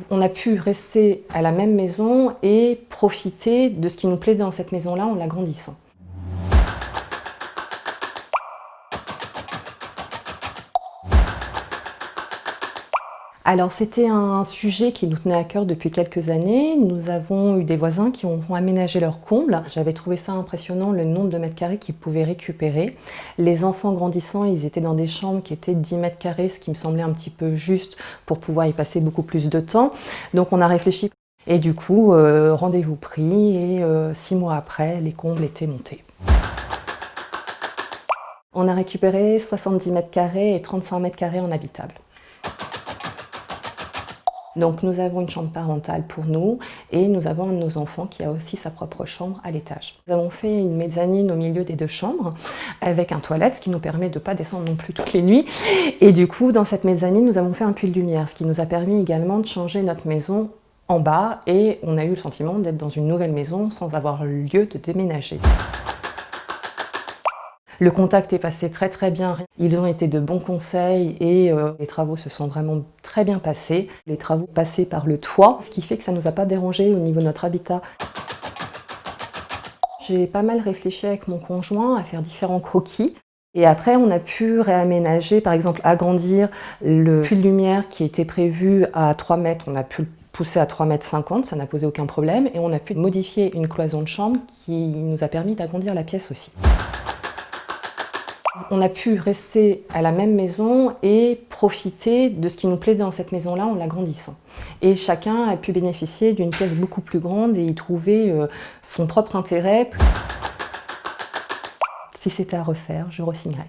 On a pu rester à la même maison et profiter de ce qui nous plaisait dans cette maison-là en l'agrandissant. Alors c'était un sujet qui nous tenait à cœur depuis quelques années. Nous avons eu des voisins qui ont aménagé leur comble. J'avais trouvé ça impressionnant, le nombre de mètres carrés qu'ils pouvaient récupérer. Les enfants grandissant, ils étaient dans des chambres qui étaient 10 mètres carrés, ce qui me semblait un petit peu juste pour pouvoir y passer beaucoup plus de temps. Donc on a réfléchi. Et du coup, rendez-vous pris et 6 mois après, les combles étaient montés. On a récupéré 70 mètres carrés et 35 mètres carrés en habitable. Donc nous avons une chambre parentale pour nous et nous avons un de nos enfants qui a aussi sa propre chambre à l'étage. Nous avons fait une mezzanine au milieu des deux chambres avec un toilette, ce qui nous permet de ne pas descendre non plus toutes les nuits. Et du coup, dans cette mezzanine, nous avons fait un puits de lumière, ce qui nous a permis également de changer notre maison en bas et on a eu le sentiment d'être dans une nouvelle maison sans avoir lieu de déménager. Le contact est passé très bien, ils ont été de bons conseils et les travaux se sont vraiment très bien passés. Les travaux passés par le toit, ce qui fait que ça ne nous a pas dérangé au niveau de notre habitat. J'ai pas mal réfléchi avec mon conjoint à faire différents croquis. Et après, on a pu réaménager, par exemple agrandir le puits de lumière qui était prévu à 3 mètres, on a pu le pousser à 3,50 m, ça n'a posé aucun problème. Et on a pu modifier une cloison de chambre qui nous a permis d'agrandir la pièce aussi. On a pu rester à la même maison et profiter de ce qui nous plaisait dans cette maison-là en l'agrandissant. Et chacun a pu bénéficier d'une pièce beaucoup plus grande et y trouver son propre intérêt. Si c'était à refaire, je re-signerais.